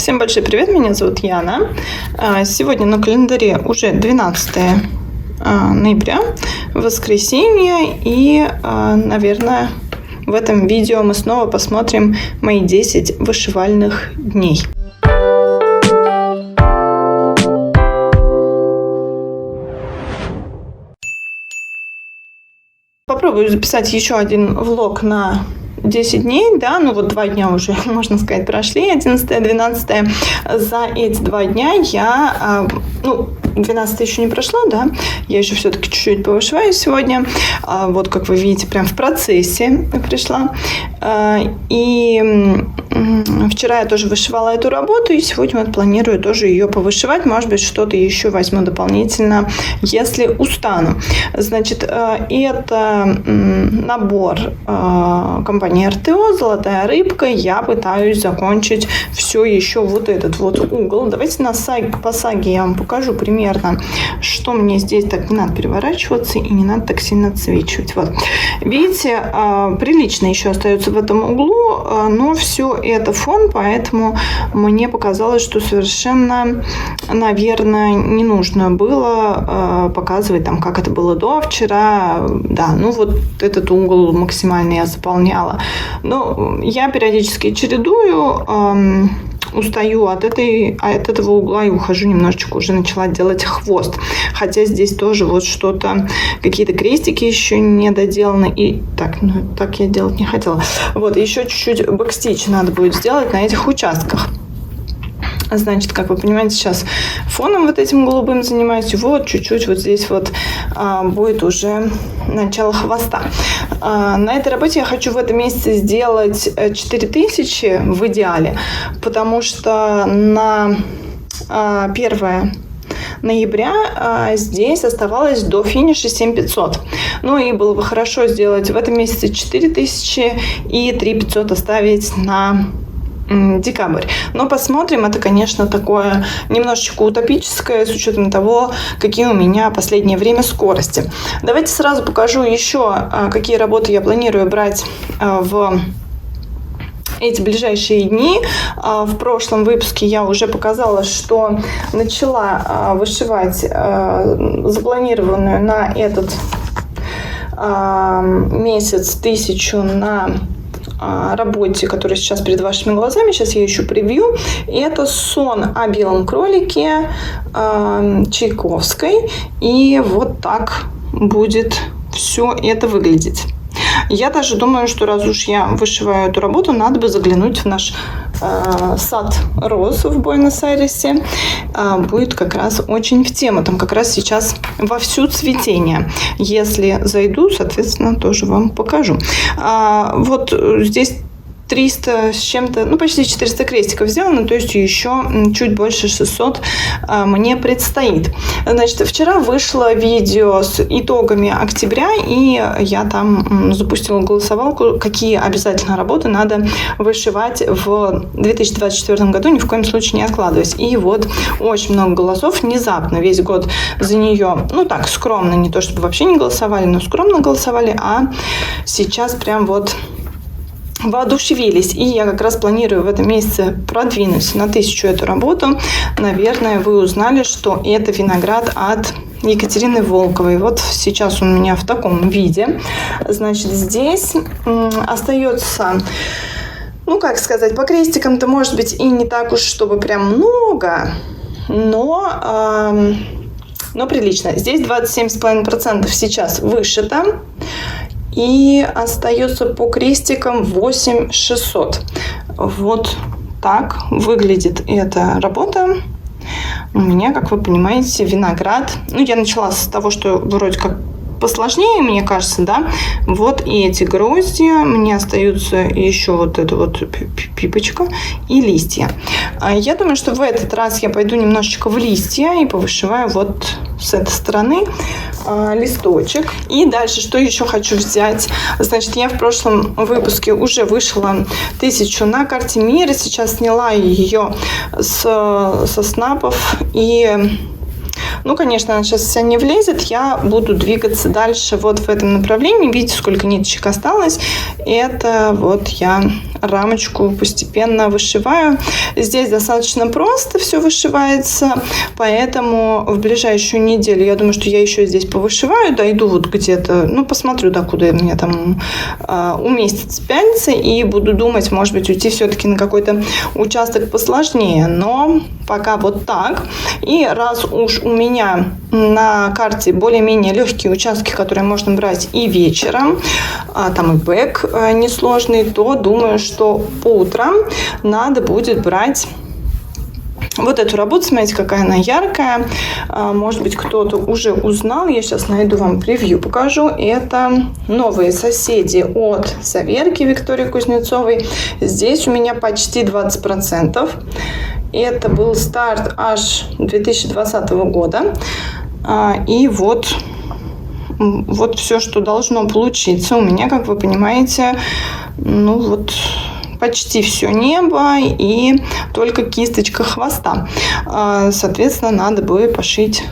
Всем большой привет, меня зовут Яна. Сегодня на календаре уже 12 ноября, воскресенье, и, наверное, в этом видео мы снова посмотрим мои 10 вышивальных дней. Попробую записать еще один влог на 10 дней, да, ну вот 2 дня уже, можно сказать, прошли, 11-12. За эти 2 дня я, 12 еще не прошло, да, я еще все-таки чуть-чуть повышиваю сегодня, вот как вы видите, прям в процессе пришла, и вчера я тоже вышивала эту работу, и сегодня вот планирую тоже ее повышивать, может быть, что-то еще возьму дополнительно, если устану. Значит, это набор компании РТО «Золотая рыбка». Я пытаюсь закончить все еще вот этот вот угол. Давайте по саге я вам покажу примерно, что мне здесь. Так, не надо переворачиваться и не надо так сильно отсвечивать. Вот. Видите, прилично еще остается в этом углу, но все это фон, поэтому мне показалось, что совершенно, наверное, не нужно было показывать, там, как это было до вчера. Да, ну вот этот угол максимально я заполняла. Но я периодически чередую, устаю от этого угла и ухожу немножечко, уже начала делать хвост. Хотя здесь тоже вот что-то, какие-то крестики еще не доделаны. И так я делать не хотела. Вот, еще чуть-чуть бэкстич надо будет сделать на этих участках. Значит, как вы понимаете, сейчас фоном вот этим голубым занимаюсь. Вот чуть-чуть вот здесь вот будет уже начало хвоста. На этой работе я хочу в этом месяце сделать 4000 в идеале, потому что на 1 ноября здесь оставалось до финиша 7500. Ну и было бы хорошо сделать в этом месяце 4000 и 3500 оставить на декабрь. Но посмотрим, это, конечно, такое немножечко утопическое, с учетом того, какие у меня в последнее время скорости. Давайте сразу покажу еще, какие работы я планирую брать в эти ближайшие дни. В прошлом выпуске я уже показала, что начала вышивать запланированную на этот месяц 1000 на работе, которая сейчас перед вашими глазами. Сейчас я ищу превью. Это сон о белом кролике Чайковской. И вот так будет все это выглядеть. Я даже думаю, что раз уж я вышиваю эту работу, надо бы заглянуть в наш сад роз в Буэнос-Айресе. Будет как раз очень в тему. Там как раз сейчас вовсю цветение. Если зайду, соответственно, тоже вам покажу. Вот здесь 300 с чем-то, почти 400 крестиков сделано, то есть еще чуть больше 600 мне предстоит. Значит, вчера вышло видео с итогами октября, и я там запустила голосовалку, какие обязательно работы надо вышивать в 2024 году, ни в коем случае не откладываясь. И вот очень много голосов, внезапно весь год за нее, так, скромно, не то чтобы вообще не голосовали, но скромно голосовали, а сейчас прям вот воодушевились. И я как раз планирую в этом месяце продвинуть на 1000 эту работу. Наверное, вы узнали, что это виноград от Екатерины Волковой. Вот сейчас он у меня в таком виде. Значит, здесь остается, как сказать, по крестикам-то, может быть, и не так уж, чтобы прям много, но прилично. Здесь 27,5% сейчас вышито. И остается по крестикам 8600. Вот так выглядит эта работа. У меня, как вы понимаете, виноград. Я начала с того, что вроде как посложнее, мне кажется, да. Вот и эти гроздья. Мне остаются еще вот эта вот пипочка и листья. Я думаю, что в этот раз я пойду немножечко в листья и повышиваю вот с этой стороны листочек. И дальше, что еще хочу взять. Значит, я в прошлом выпуске уже вышила 1000 на карте мира. Сейчас сняла ее со снапов. И конечно, она сейчас вся не влезет. Я буду двигаться дальше вот в этом направлении. Видите, сколько ниточек осталось. Это вот я рамочку постепенно вышиваю. Здесь достаточно просто все вышивается, поэтому в ближайшую неделю, я думаю, что я еще здесь повышиваю, дойду вот где-то, ну, посмотрю, да, куда мне там уместится пяльцы, и буду думать, может быть, уйти все-таки на какой-то участок посложнее, но пока вот так. И раз уж у меня на карте более-менее легкие участки, которые можно брать и вечером, там и бэк несложный, то думаю, что по утрам надо будет брать вот эту работу. Смотрите, какая она яркая. Может быть, кто-то уже узнал. Я сейчас найду вам превью, покажу. Это новые соседи от Саверки Виктории Кузнецовой. Здесь у меня почти 20%. Это был старт аж 2020 года. И вот все, что должно получиться. У меня, как вы понимаете, ну вот почти все небо и только кисточка хвоста. Соответственно, надо бы пошить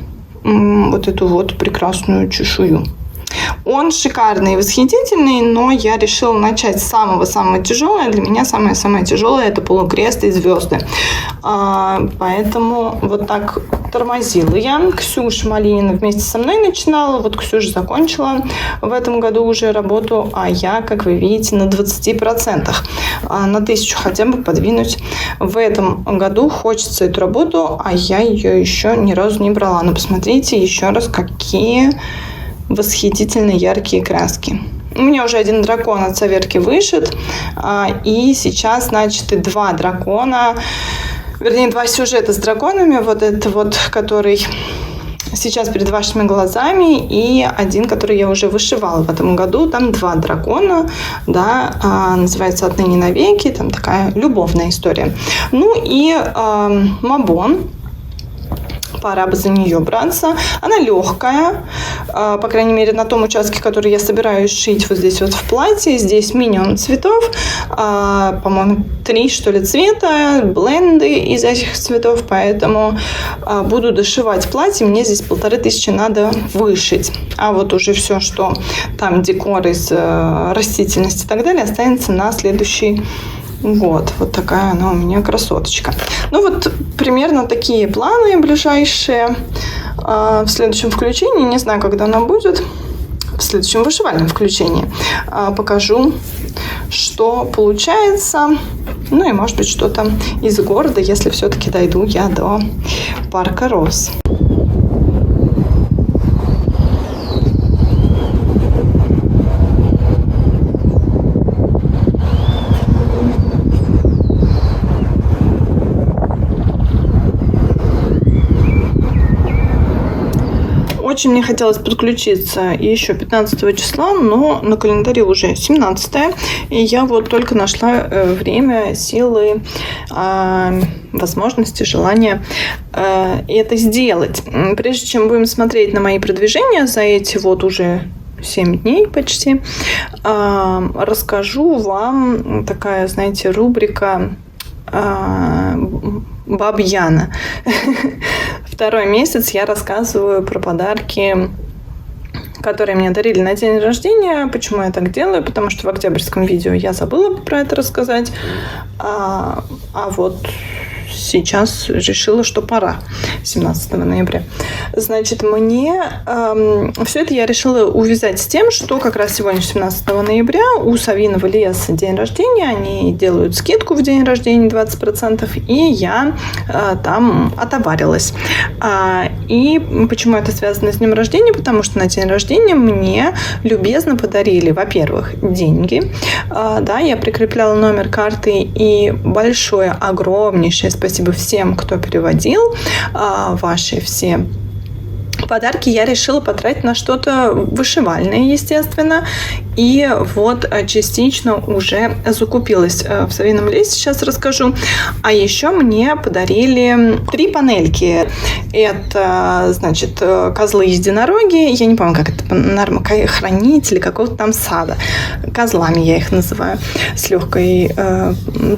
вот эту вот прекрасную чешую. Он шикарный и восхитительный, но я решила начать с самого-самого тяжелого. Для меня самое-самое тяжелое — это полукрест и звезды. Поэтому вот так тормозила я. Ксюша Малинина вместе со мной начинала. Вот Ксюша закончила в этом году уже работу, а я, как вы видите, на 20%. На 1000 хотя бы подвинуть. В этом году хочется эту работу, а я ее еще ни разу не брала. Но посмотрите еще раз, какие восхитительно яркие краски. У меня уже один дракон от Саверки вышит, и сейчас, значит, и два дракона, вернее, два сюжета с драконами, вот это вот, который сейчас перед вашими глазами, и один, который я уже вышивала в этом году. Там два дракона, да, называется «Отныне навеки», там такая любовная история. Ну и Мабон. Пора бы за нее браться. Она легкая, по крайней мере, на том участке, который я собираюсь шить вот здесь вот в платье. Здесь минимум цветов, по-моему, 3, что ли, цвета, бленды из этих цветов, поэтому буду дошивать платье. Мне здесь 1500 надо вышить. А вот уже все, что там декор из растительности и так далее, останется на следующий год. Вот такая она у меня красоточка. Ну вот примерно такие планы ближайшие в следующем включении. Не знаю, когда она будет. В следующем вышивальном включении покажу, что получается. Ну и может быть что-то из города, если все-таки дойду я до парка роз. Очень мне хотелось подключиться еще 15 числа, но на календаре уже 17, и я вот только нашла время, силы, возможности, желание это сделать. Прежде чем будем смотреть на мои продвижения за эти вот уже 7 дней почти, расскажу вам, такая, знаете, рубрика Баба Яна. Второй месяц я рассказываю про подарки, которые мне дарили на день рождения. Почему я так делаю? Потому что в октябрьском видео я забыла про это рассказать. А вот сейчас решила, что пора. 17 ноября. Значит, мне все это я решила увязать с тем, что как раз сегодня, 17 ноября, у Савинова леса день рождения. Они делают скидку в день рождения 20%, и я там отоварилась. И почему это связано с днем рождения? Потому что на день рождения мне любезно подарили, во-первых, деньги. Да, я прикрепляла номер карты, и большое, огромнейшее спасибо всем, кто переводил. Ваши все подарки я решила потратить на что-то вышивальное, естественно. И вот частично уже закупилась в Савином лесе, сейчас расскажу. А еще мне подарили 3 панельки. Это, значит, козлы-единороги. Я не помню, как это, хранители какого-то там сада. Козлами я их называю. С легкой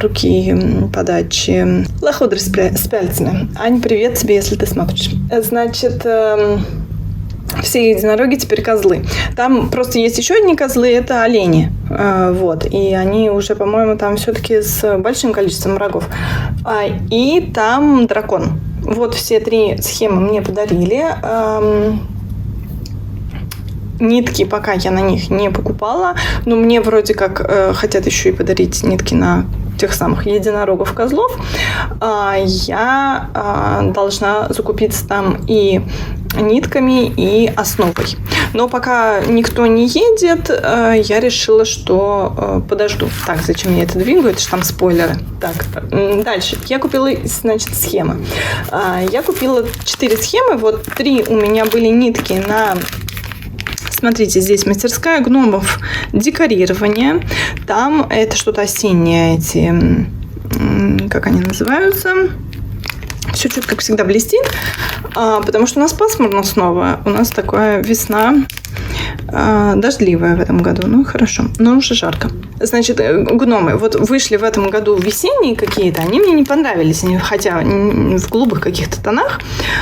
руки подачи. Лохудры с пяльцами. Ань, привет тебе, если ты смотришь. Значит, все единороги теперь козлы. Там просто есть еще одни козлы, это олени. Вот. И они уже, по-моему, там все-таки с большим количеством рогов. И там дракон. Вот все 3 схемы мне подарили. Нитки пока я на них не покупала, но мне вроде как хотят еще и подарить нитки на тех самых единорогов-козлов. Я должна закупиться там и нитками, и основой. Но пока никто не едет, я решила, что подожду. Так, зачем я это двигаю? Это же там спойлеры. Так, дальше. Я купила, значит, схемы. Я купила 4 схемы. Вот 3 у меня были нитки на... Смотрите, здесь мастерская гномов декорирования. Там это что-то осеннее, эти, как они называются? Все что-то, как всегда, блестит, потому что у нас пасмурно снова. У нас такая весна дождливая в этом году. Ну, хорошо, но уже жарко. Значит, гномы вот вышли в этом году весенние какие-то, они мне не понравились, хотя в голубых каких-то тонах,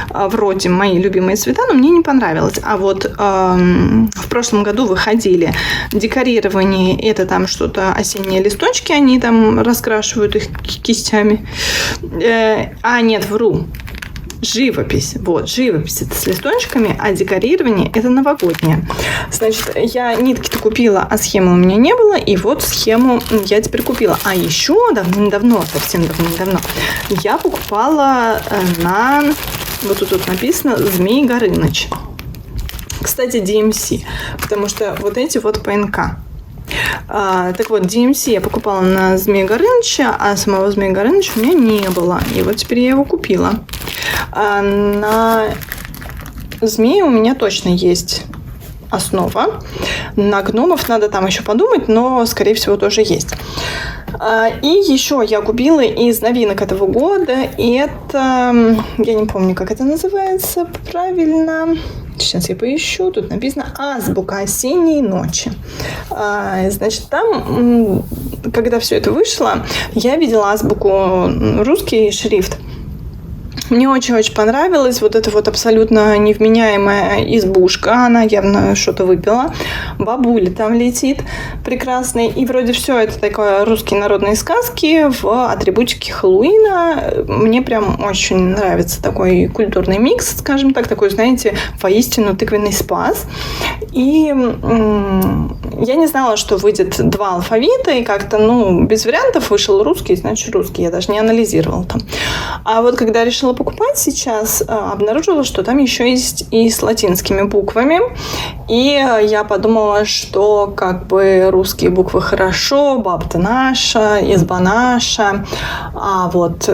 вроде мои любимые цвета, но мне не понравилось. А вот в прошлом году выходили декорирование, это там что-то осенние листочки, они там раскрашивают их кистями. Нет, вру. Живопись. Вот, живопись это с листочками, а декорирование это новогоднее. Значит, я нитки-то купила, а схемы у меня не было, и вот схему я теперь купила. А еще давным-давно, совсем давным-давно, я покупала на, вот тут написано, Змей Горыныч. Кстати, DMC, потому что вот эти вот ПНК. Так вот, DMC я покупала на Змея Горыныча, а самого Змея Горыныча у меня не было. И вот теперь я его купила. На Змея у меня точно есть основа. На гномов надо там еще подумать, но, скорее всего, тоже есть. И еще я купила из новинок этого года. И это... Я не помню, как это называется правильно. Сейчас я поищу. Тут написано «Азбука осенней ночи». Значит, там, когда все это вышло, я видела азбуку, русский шрифт. Мне очень-очень понравилась вот эта вот абсолютно невменяемая избушка. Она явно что-то выпила. Бабуля там летит прекрасный. И вроде все это такое русские народные сказки в атрибутике Хэллоуина. Мне прям очень нравится такой культурный микс, скажем так. Такой, знаете, воистину тыквенный спас. И я не знала, что выйдет 2 алфавита. И как-то, без вариантов вышел русский, значит русский. Я даже не анализировала там. А вот когда решила покупать сейчас, обнаружила, что там еще есть и с латинскими буквами. И я подумала, что как бы русские буквы хорошо, бабка наша, изба наша. А вот...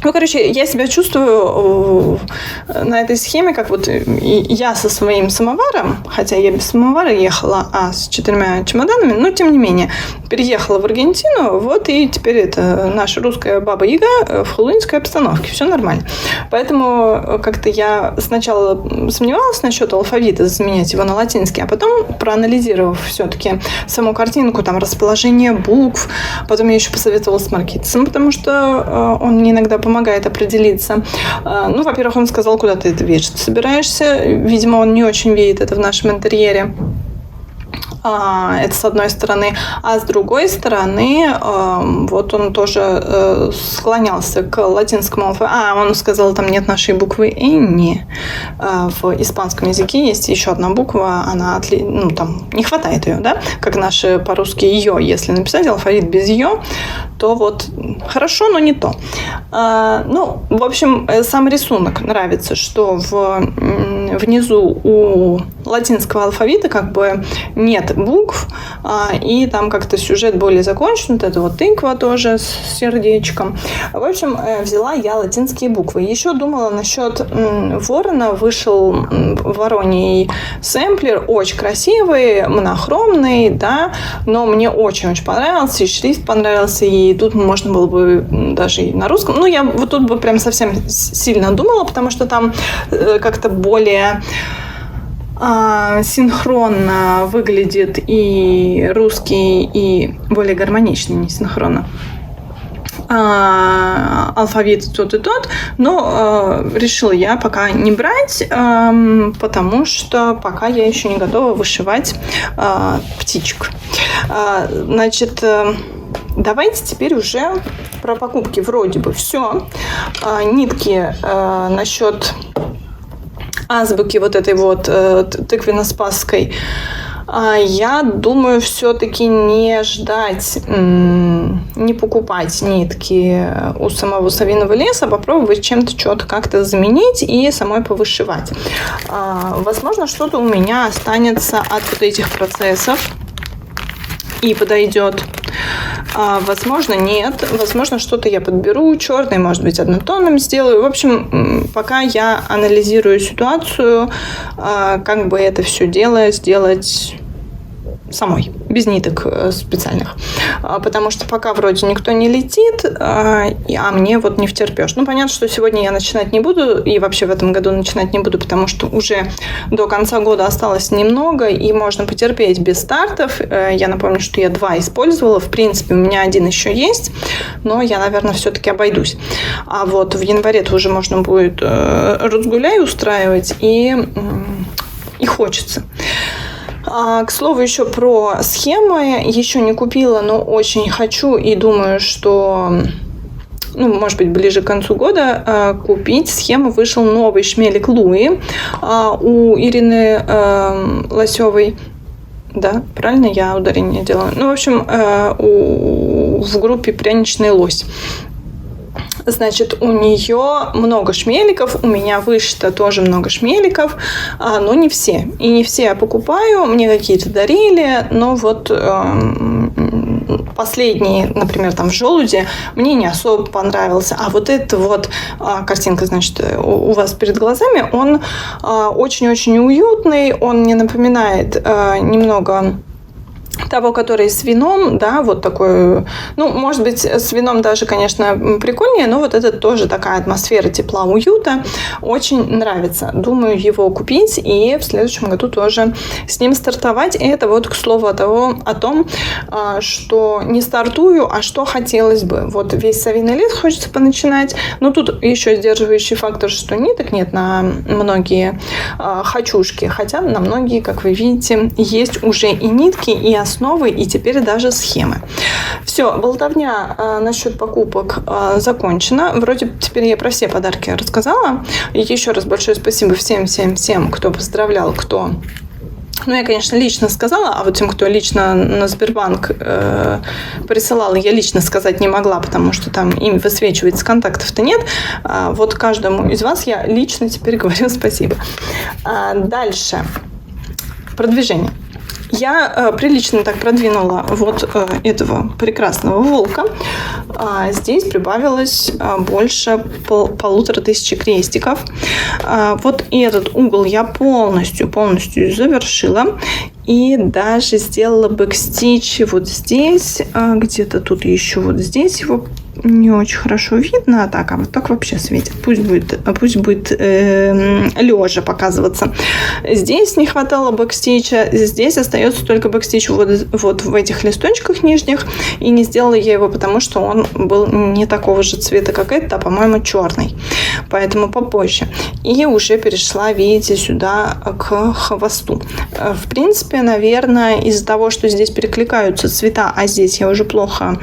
я себя чувствую на этой схеме, как вот я со своим самоваром, хотя я без самовара ехала, а с 4 чемоданами, но тем не менее, переехала в Аргентину, вот, и теперь это наша русская баба-яга в хэллоуинской обстановке, все нормально. Поэтому как-то я сначала сомневалась насчет алфавита, заменять его на латинский, а потом, проанализировав все-таки саму картинку, там, расположение букв, потом я еще посоветовалась с маркетингом, потому что он мне иногда помогает определиться. Во-первых, он сказал, куда ты это вешать собираешься. Видимо, он не очень видит это в нашем интерьере. Это с одной стороны. А с другой стороны, вот он тоже склонялся к латинскому алфавиту. Он сказал, там нет нашей буквы «энни». В испанском языке есть еще одна буква, она там не хватает ее, да? Как наши по-русски «ё». Если написать алфавит без «ё», то вот хорошо, но не то. В общем, сам рисунок нравится, что внизу у латинского алфавита как бы нет букв, и там как-то сюжет более закончен. Вот это вот тыква тоже с сердечком. В общем, взяла я латинские буквы. Еще думала насчет ворона. Вышел вороний сэмплер, очень красивый, монохромный, да, но мне очень-очень понравился, и шрифт понравился, и тут можно было бы даже и на русском. Я вот тут бы прям совсем сильно думала, потому что там как-то более синхронно выглядит и русский, и более гармонично, не синхронно. алфавит тот и тот, но решила я пока не брать, потому что пока я еще не готова вышивать птичек. Значит, давайте теперь уже про покупки вроде бы все. Нитки насчет азбуки вот этой вот тыквенно-спасской. Я думаю, все-таки не ждать, не покупать нитки у самого совиного леса, попробовать чем-то что-то как-то заменить и самой повышивать. Возможно, что-то у меня останется от вот этих процессов и подойдет. Возможно, нет. Возможно, что-то я подберу черный, может быть, однотонным сделаю. В общем, пока я анализирую ситуацию, как бы это все дело сделать самой, без ниток специальных. Потому что пока вроде никто не летит, а мне вот не втерпешь. Ну, понятно, что сегодня я начинать не буду, и вообще в этом году начинать не буду, потому что уже до конца года осталось немного, и можно потерпеть без стартов. Я напомню, что я 2 использовала. В принципе, у меня 1 еще есть, но я, наверное, все-таки обойдусь. А вот в январе-то уже можно будет разгуляй устраивать, и хочется. К слову, еще про схемы. Еще не купила, но очень хочу и думаю, что, может быть, ближе к концу года купить. Схему вышел новый шмелик Луи у Ирины Лосевой. Да, правильно я ударение делаю? В общем, в группе «Пряничный лось». Значит, у нее много шмеликов, у меня вышито тоже много шмеликов, но не все. И не все я покупаю, мне какие-то дарили, но вот последний, например, там в желуде, мне не особо понравился. А вот эта вот картинка, значит, у вас перед глазами, он очень-очень уютный, он мне напоминает немного того, который с вином, да, вот такой, может быть, с вином даже, конечно, прикольнее, но вот это тоже такая атмосфера тепла, уюта, очень нравится. Думаю его купить и в следующем году тоже с ним стартовать. И это вот, к слову, о том, что не стартую, а что хотелось бы. Вот весь совиный лес хочется поначинать, но тут еще сдерживающий фактор, что ниток нет на многие хочушки, хотя на многие, как вы видите, есть уже и нитки, и основы, и теперь даже схемы. Все, болтовня насчет покупок закончена. Вроде теперь я про все подарки рассказала. И еще раз большое спасибо всем, кто поздравлял, кто... я, конечно, лично сказала, а вот тем, кто лично на Сбербанк присылал, я лично сказать не могла, потому что там имя высвечивается, контактов-то нет. Вот каждому из вас я лично теперь говорю спасибо. Дальше. Продвижение. Я прилично так продвинула вот этого прекрасного волка. Здесь прибавилось больше 1500 крестиков. Вот этот угол я полностью завершила. И даже сделала бэкстич вот здесь, где-то тут еще вот здесь его не очень хорошо видно, а вот так вообще светит. Пусть будет лежа показываться. Здесь не хватало бэкстича, здесь остается только бэкстич вот в этих листочках нижних, и не сделала я его, потому что он был не такого же цвета, как этот, а, по-моему, черный. Поэтому попозже. И уже перешла, видите, сюда к хвосту. В принципе, наверное, из-за того, что здесь перекликаются цвета, а здесь я уже плохо,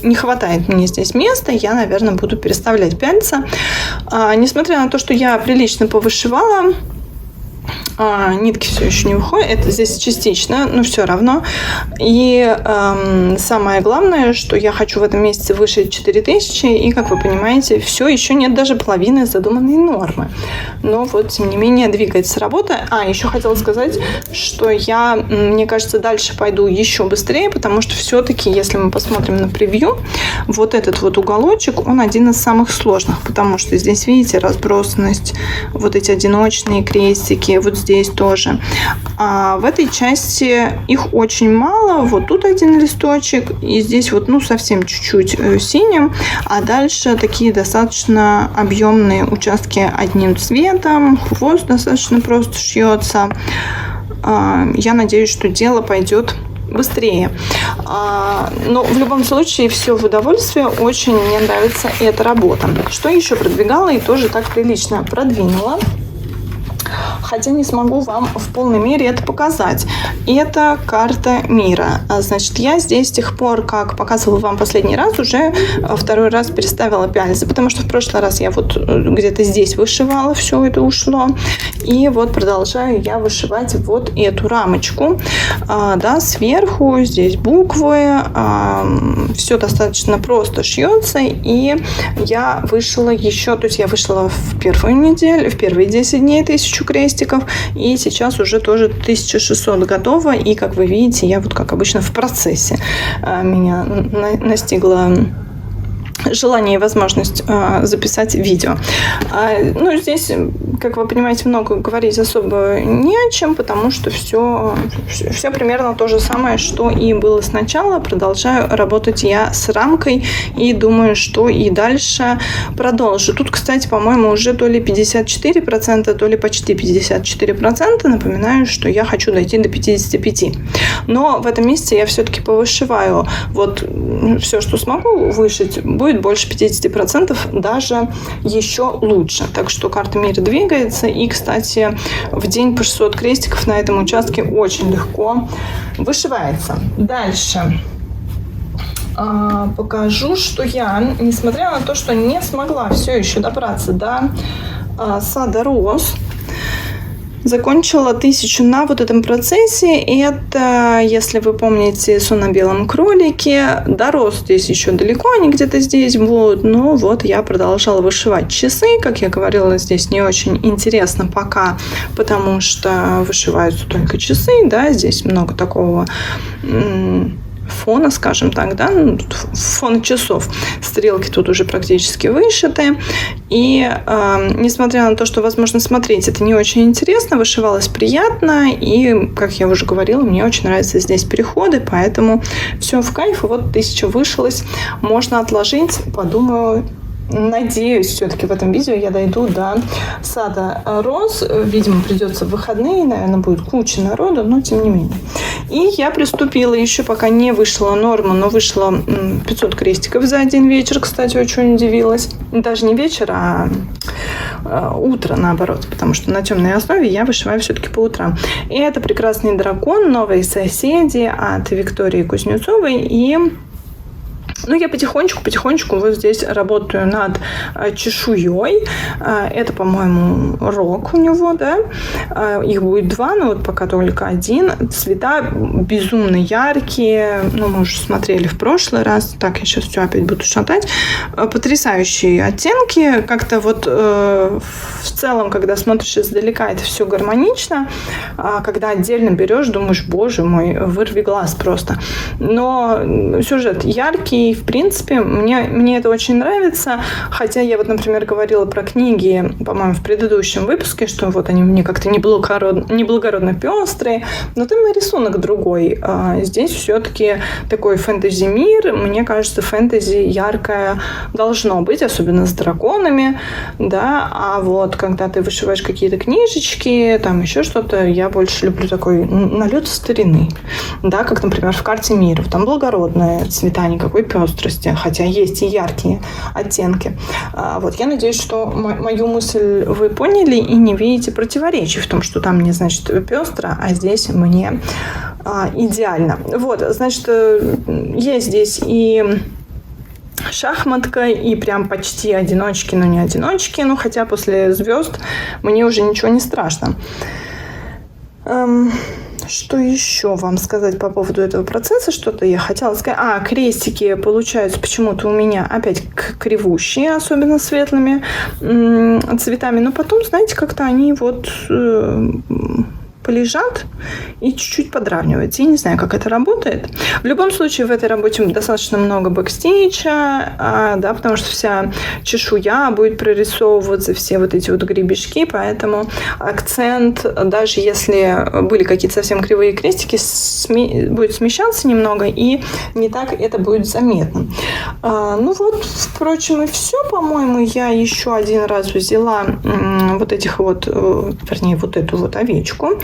не хватает мне здесь места, я, наверное, буду переставлять пяльца. Несмотря на то, что я прилично повышивала, нитки все еще не выходят, это здесь частично, но все равно. И самое главное, что я хочу в этом месяце вышить 4000, и, как вы понимаете, все еще нет даже половины задуманной нормы. Но вот, тем не менее, двигается работа. Еще хотела сказать, что я, мне кажется, дальше пойду еще быстрее, потому что все-таки, если мы посмотрим на превью, вот этот вот уголочек, он один из самых сложных, потому что здесь, видите, разбросанность, вот эти одиночные крестики, вот здесь тоже. А в этой части их очень мало. Вот тут один листочек, и здесь вот, совсем чуть-чуть синим, а дальше такие достаточно объемные участки одним цветом. Хвост достаточно просто шьется. Я надеюсь, что дело пойдет быстрее. Но в любом случае все в удовольствие. Очень мне нравится эта работа. Что еще продвигала и тоже так прилично продвинула, хотя не смогу вам в полной мере это показать. Это карта мира. Значит, я здесь с тех пор, как показывала вам последний раз, уже второй раз переставила пяльцы, потому что в прошлый раз я вот где-то здесь вышивала, все это ушло. И вот продолжаю я вышивать вот эту рамочку. Да, сверху здесь буквы. Все достаточно просто шьется. И я вышила еще, то есть я вышла в первую неделю, в первые 10 дней 1000 крестиков. И сейчас уже тоже 1600 готово. И, как вы видите, я вот как обычно в процессе. Меня настигла желание и возможность записать видео. Ну, здесь, как вы понимаете, много говорить особо не о чем, потому что все примерно то же самое, что и было сначала. Продолжаю работать я с рамкой и думаю, что и дальше продолжу. Тут, кстати, по-моему, уже то ли 54%, то ли почти 54%. Напоминаю, что я хочу дойти до 55%. Но в этом месяце я все-таки повышиваю вот все, что смогу вышить, будет больше 50%, даже еще лучше. Так что карта мира двигается. И, кстати, в день по 600 крестиков на этом участке очень легко вышивается. Дальше покажу, что я, несмотря на то, что не смогла все еще добраться до сада роз, закончила 1000 на вот этом процессе. Это, если вы помните, сон на белом кролике. До роз здесь еще далеко, они где-то здесь будут. Но вот я продолжала вышивать часы. Как я говорила, здесь не очень интересно пока, потому что вышиваются только часы. Да, здесь много такого фона, скажем так, да, фон часов. Стрелки тут уже практически вышиты. И несмотря на то, что, возможно, смотреть это не очень интересно, вышивалось приятно. И, как я уже говорила, мне очень нравятся здесь переходы, поэтому все в кайф. Вот 1000 вышилось. Можно отложить, подумаю. Надеюсь, все-таки в этом видео я дойду до сада роз. Видимо, придется в выходные, наверное, будет куча народу, но тем не менее. И я приступила, еще пока не вышла норма, но вышла 500 крестиков за один вечер, кстати, очень удивилась. Даже не вечер, а утро, наоборот, потому что на темной основе я вышиваю все-таки по утрам. И это «Прекрасный дракон», «Новые соседи» от Виктории Кузнецовой. И я потихонечку вот здесь работаю над чешуей. Это, по-моему, рог у него, да. Их будет 2, но вот пока только 1. Цвета безумно яркие. Мы уже смотрели в прошлый раз. Так, я сейчас все опять буду шатать. Потрясающие оттенки. Как-то вот в целом, когда смотришь издалека, это все гармонично. Когда отдельно берешь, думаешь, боже мой, вырви глаз просто. Но сюжет яркий. В принципе, мне это очень нравится, хотя я вот, например, говорила про книги, по-моему, в предыдущем выпуске, что вот они мне как-то неблагородно пестрые, но там и рисунок другой. Здесь все-таки такой фэнтези-мир, мне кажется, фэнтези яркое должно быть, особенно с драконами, да, а вот когда ты вышиваешь какие-то книжечки, там еще что-то, я больше люблю такой налет старины, да, как, например, в карте мира, там благородные цвета, никакой пестрости, хотя есть и яркие оттенки. Вот, я надеюсь, что мою мысль вы поняли и не видите противоречий в том, что там мне, значит, пестро, а здесь мне идеально. Вот, значит, есть здесь и шахматка, и прям почти одиночки, но не одиночки, хотя после звезд мне уже ничего не страшно. Что еще вам сказать по поводу этого процесса? Что-то я хотела сказать. Крестики получаются почему-то у меня опять кривущие, особенно светлыми цветами. Но потом, знаете, как-то они вот полежат и чуть-чуть подравниваются. Я не знаю, как это работает. В любом случае, в этой работе достаточно много бэкстича, да, потому что вся чешуя будет прорисовываться, все вот эти вот гребешки, поэтому акцент, даже если были какие-то совсем кривые крестики, будет смещаться немного, и не так это будет заметно. Впрочем, и все, по-моему. Я еще один раз взяла вот этих вот, вернее, вот эту вот овечку.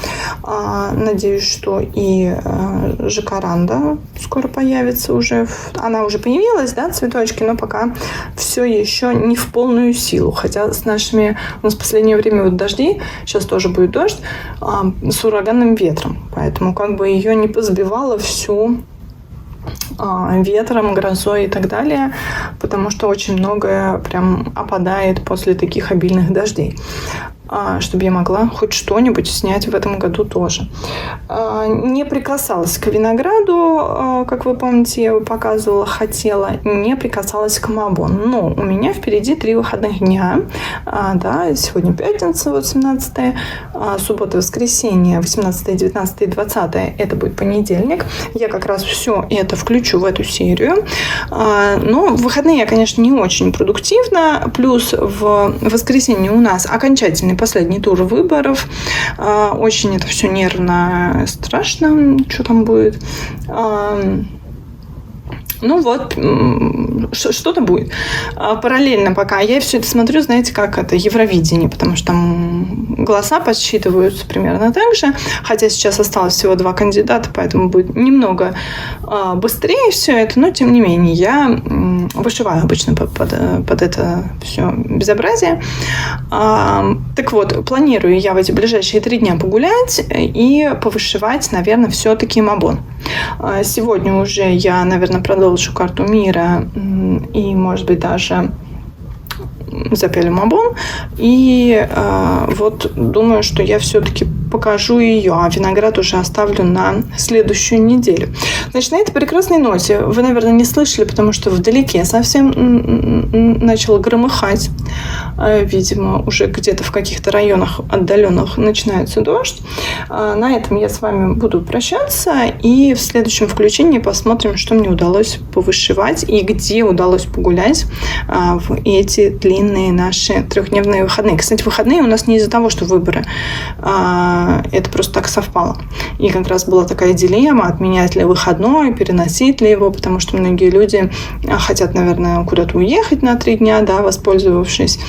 Надеюсь, что и жакаранда скоро появится уже. Она уже появилась, да, цветочки, но пока все еще не в полную силу. Хотя с нашими... У нас в последнее время вот дожди, сейчас тоже будет дождь, с ураганным ветром. Поэтому как бы ее не позбивало всю ветром, грозой и так далее, потому что очень многое прям опадает после таких обильных дождей. Чтобы я могла хоть что-нибудь снять в этом году тоже. Не прикасалась к винограду, как вы помните, я его показывала, хотела, не прикасалась к мабону. Но у меня впереди 3 выходных дня. Да, сегодня пятница, вот 17, суббота, воскресенье, 18, 19, 20, это будет понедельник. Я как раз все это включу в эту серию. Но в выходные я, конечно, не очень продуктивна. Плюс в воскресенье у нас окончательный последний тур выборов. Очень это все нервно, страшно, что там будет. Ну вот, что-то будет. Параллельно пока я все это смотрю, знаете, как это Евровидение, потому что там голоса подсчитываются примерно так же, хотя сейчас осталось всего 2 кандидата, поэтому будет немного быстрее все это, но тем не менее я вышиваю обычно под это все безобразие. Так вот, планирую я в эти ближайшие 3 дня погулять и повышивать, наверное, все-таки мабон. Сегодня уже я, наверное, продолжу карту мира и, может быть, даже запилю мабон. И вот думаю, что я все-таки покажу ее, а виноград уже оставлю на следующую неделю. Значит, на этой прекрасной ноте вы, наверное, не слышали, потому что вдалеке совсем начало громыхать. Видимо, уже где-то в каких-то районах отдаленных начинается дождь. На этом я с вами буду прощаться, и в следующем включении посмотрим, что мне удалось повышивать и где удалось погулять в эти длинные наши 3-дневные выходные. Кстати, выходные у нас не из-за того, что выборы. Это просто так совпало. И как раз была такая дилемма, отменять ли выходной, переносить ли его, потому что многие люди хотят, наверное, куда-то уехать на 3 дня, да, воспользовавшись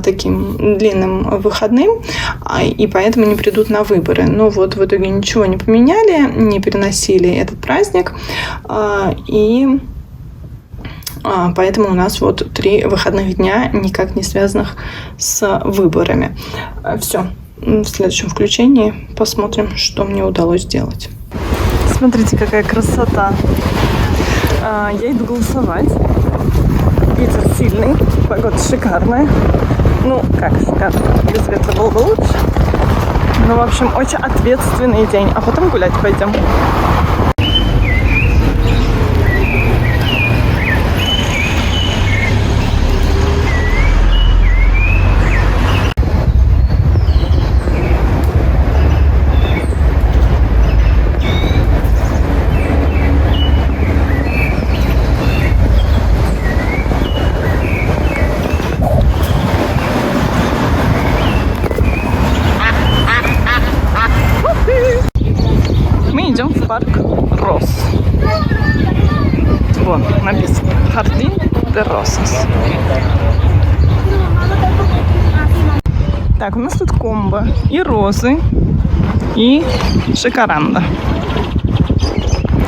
таким длинным выходным, и поэтому не придут на выборы. Но вот в итоге ничего не поменяли, не переносили этот праздник, и поэтому у нас вот 3 выходных дня, никак не связанных с выборами. Все. В следующем включении посмотрим, что мне удалось сделать. Смотрите, какая красота. Я иду голосовать. Ветер сильный, погода шикарная. Ну, как шикарно, без ветра было бы лучше. Ну, в общем, очень ответственный день. А потом гулять пойдем. Идем в парк Роз. Вон написано Jardín de Rosas. Так, у нас тут комбо и розы, и жакаранда.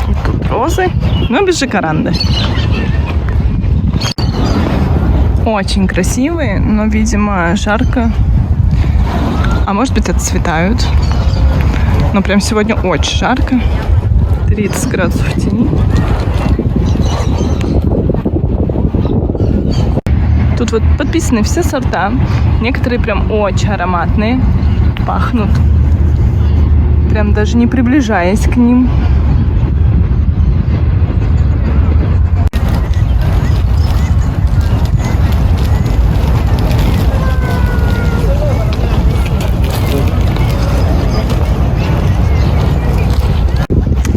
И тут розы, но без жакаранды. Очень красивые, но, видимо, жарко. А может быть, отцветают. Но прям сегодня очень жарко. 30 градусов в тени. Тут вот подписаны все сорта. Некоторые прям очень ароматные. Пахнут. Прям даже не приближаясь к ним.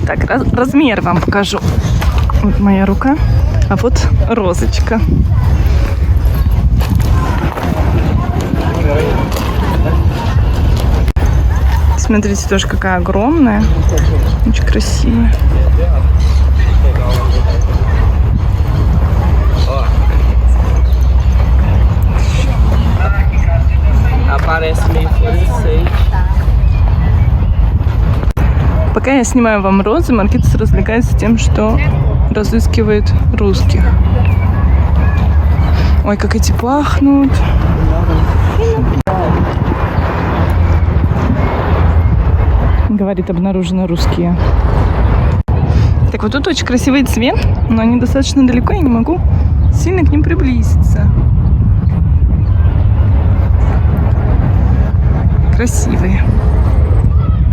Так, размер вам покажу. Вот моя рука, а вот розочка. Смотрите, тоже какая огромная. Очень красивая. Aparece meio fluorescente. я снимаю вам розы, Маркетис развлекается тем, что разыскивает русских. Ой, как эти пахнут. Говорит, обнаружены русские. Так, вот тут очень красивый цвет, но они достаточно далеко, я не могу сильно к ним приблизиться. Красивые.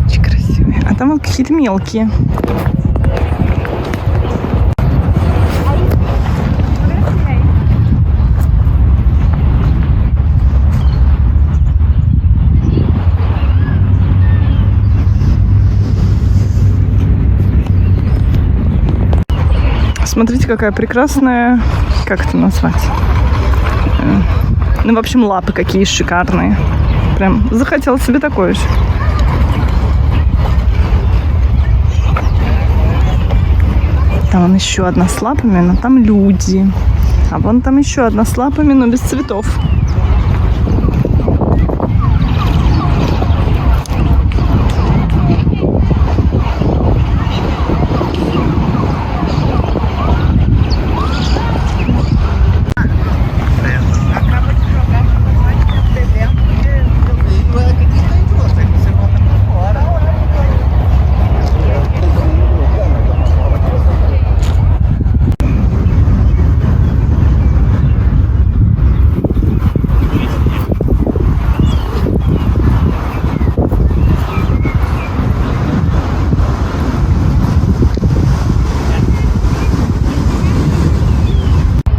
Очень красивые. А там вот какие-то мелкие. Смотрите, какая прекрасная, как это назвать? Ну, в общем, лапы какие шикарные. Прям захотела себе такое же. Там вон еще одна с лапами, но там люди. А вон там еще одна с лапами, но без цветов.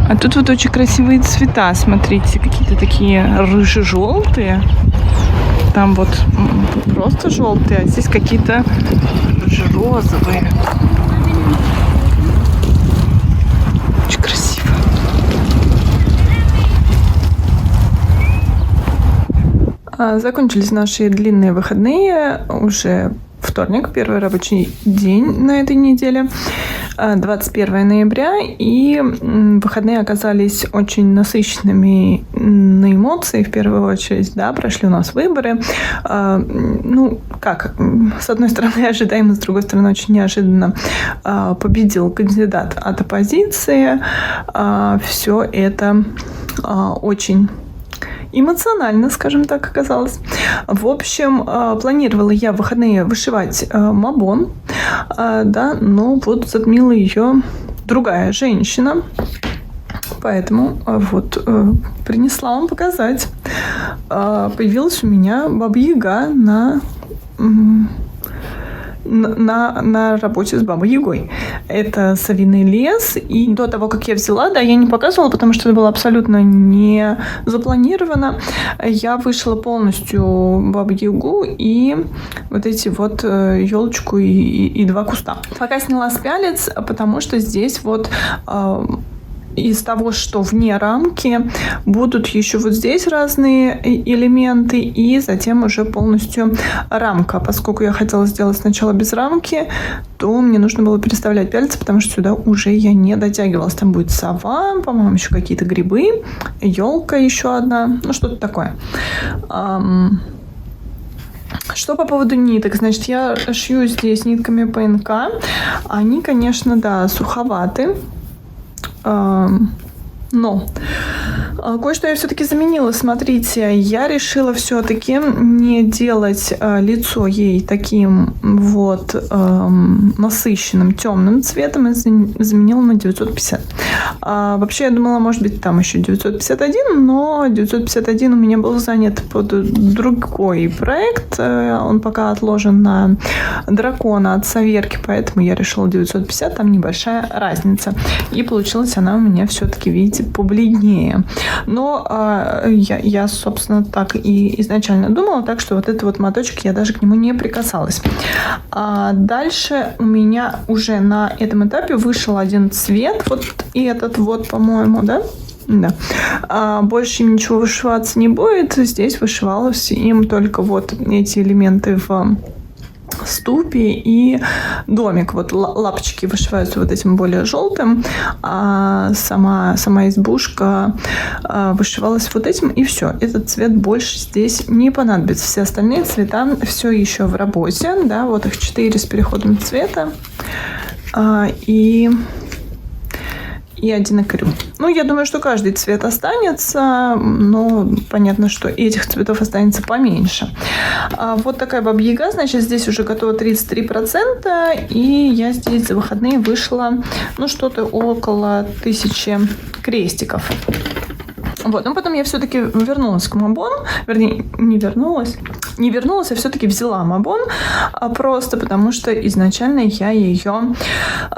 А тут вот очень красивые цвета, смотрите, какие-то такие рыже-желтые. Там вот просто желтые, а здесь какие-то рыже-розовые. Очень красиво. Закончились наши длинные выходные. Уже вторник, первый рабочий день на этой неделе. 21 ноября, и выходные оказались очень насыщенными на эмоции, в первую очередь, да, прошли у нас выборы. Ну, как, с одной стороны ожидаемо, с другой стороны очень неожиданно победил кандидат от оппозиции. Все это очень эмоционально, скажем так, оказалось. В общем, планировала я в выходные вышивать мабон, да, но вот затмила ее другая женщина. Поэтому вот принесла вам показать. Появилась у меня Баба-Яга на работе с Бабой Ягой. Это совиный лес. И до того, как я взяла, да, я не показывала, потому что это было абсолютно не запланировано. Я вышила полностью Бабу Ягу и вот эти вот елочку и два куста. Пока сняла с пялец, потому что здесь вот из того, что вне рамки, будут еще вот здесь разные элементы, и затем уже полностью рамка. Поскольку я хотела сделать сначала без рамки, то мне нужно было переставлять пяльцы, потому что сюда уже я не дотягивалась. Там будет сова, по-моему, еще какие-то грибы, елка еще одна, ну что-то такое. Что по поводу ниток? Значит, я шью здесь нитками ПНК. Они, конечно, да, суховаты. Но кое-что я все-таки заменила. Смотрите, я решила все-таки не делать лицо ей таким вот насыщенным темным цветом и заменила на 950. Вообще, я думала, может быть, там еще 951, но 951 у меня был занят под другой проект. Он пока отложен на дракона от Саверки, поэтому я решила 950, там небольшая разница. И получилась она у меня все-таки, видите, побледнее. Но я, собственно, так и изначально думала, так что вот этот вот моточек, я даже к нему не прикасалась. Дальше у меня уже на этом этапе вышел один цвет, вот этот вот, по-моему, да? Да. Больше им ничего вышиваться не будет. Здесь вышивалось им только вот эти элементы в ступи и домик. Вот лапочки вышиваются вот этим более желтым, а сама избушка вышивалась вот этим, и все. Этот цвет больше здесь не понадобится. Все остальные цвета все еще в работе, да, вот их 4 с переходом цвета, и 1 акрил. Ну, я думаю, что каждый цвет останется, но понятно, что этих цветов останется поменьше. Вот такая баба-яга, значит, здесь уже готово 33%, и я здесь за выходные вышла, ну, что-то около 1000 крестиков. Вот, но потом я все-таки вернулась к Мабон, вернее, не вернулась, а все-таки взяла Мабон, просто потому что изначально я ее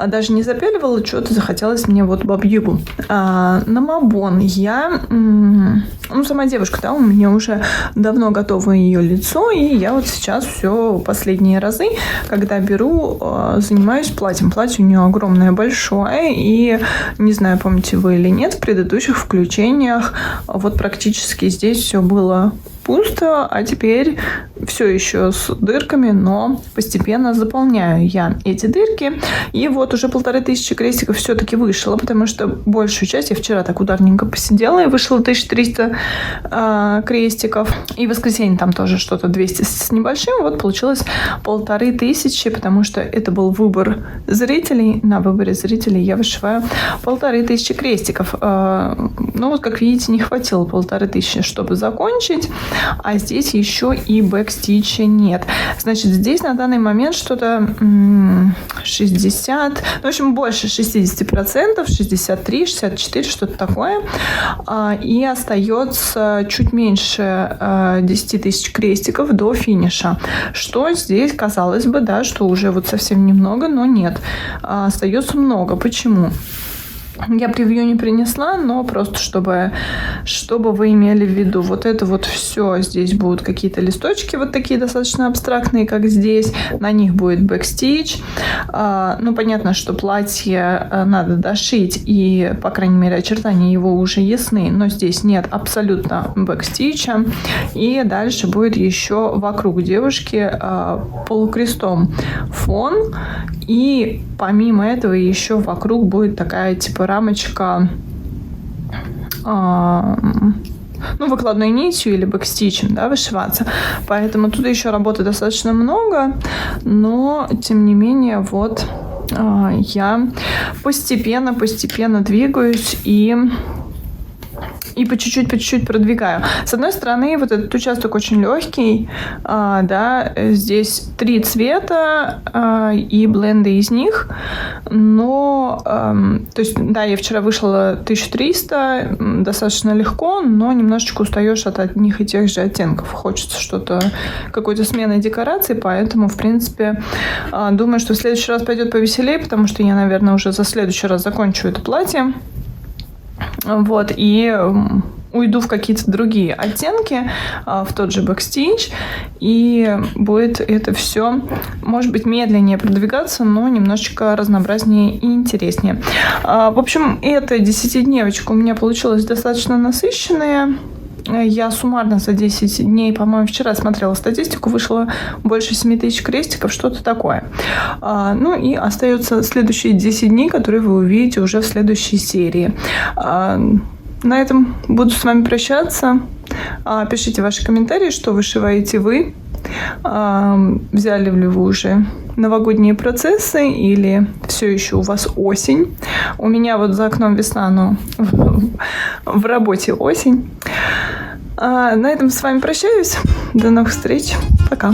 даже не запиливала, что-то захотелось мне вот бабу-ягу. На Мабон я, ну, сама девушка, да, у меня уже давно готово ее лицо, и я вот сейчас все последние разы, когда беру, занимаюсь платьем. Платье у нее огромное, большое, и не знаю, помните вы или нет, в предыдущих включениях вот практически здесь все было пусто, а теперь все еще с дырками, но постепенно заполняю я эти дырки. И вот уже 1500 крестиков все-таки вышло, потому что большую часть я вчера так ударненько посидела и вышло 1300 крестиков. И в воскресенье там тоже что-то 200 с небольшим. Вот получилось 1500, потому что это был выбор зрителей. На выборе зрителей я вышиваю 1500 крестиков. Ну вот, как видите, не хватило 1500, чтобы закончить. А здесь еще и бэкстича нет. Значит, здесь на данный момент что-то 60, ну, в общем, больше 60%, 63, 64, что-то такое. И остается чуть меньше 10 тысяч крестиков до финиша. Что здесь, казалось бы, да, что уже вот совсем немного, но нет. Остается много. Почему? Я превью не принесла, но просто чтобы вы имели в виду. Вот это вот все. Здесь будут какие-то листочки вот такие достаточно абстрактные, как здесь. На них будет бэкстич. Ну, понятно, что платье надо дошить, и, по крайней мере, очертания его уже ясны. Но здесь нет абсолютно бэкстича. И дальше будет еще вокруг девушки полукрестом фон. И помимо этого еще вокруг будет такая типа рамочка, ну, выкладной нитью или бэкстичем, да, вышиваться. Поэтому тут еще работы достаточно много, но тем не менее вот я постепенно двигаюсь и по чуть-чуть продвигаю. С одной стороны, вот этот участок очень легкий, да, здесь 3 цвета и бленды из них, но, то есть, да, я вчера вышла 1300, достаточно легко, но немножечко устаешь от одних и тех же оттенков. Хочется что-то, какой-то смены декорации, поэтому, в принципе, думаю, что в следующий раз пойдет повеселее, потому что я, наверное, уже за следующий раз закончу это платье. Вот, и уйду в какие-то другие оттенки, в тот же бэкстич, и будет это все, может быть, медленнее продвигаться, но немножечко разнообразнее и интереснее. В общем, эта 10-дневочка у меня получилась достаточно насыщенная. Я суммарно за 10 дней, по-моему, вчера смотрела статистику, вышло больше 7000 крестиков, что-то такое. Ну и остаются следующие 10 дней, которые вы увидите уже в следующей серии. На этом буду с вами прощаться. Пишите ваши комментарии, что вышиваете вы. Взяли ли вы уже новогодние процессы или все еще у вас осень. У меня вот за окном весна, но в работе осень. На этом с вами прощаюсь. До новых встреч. Пока.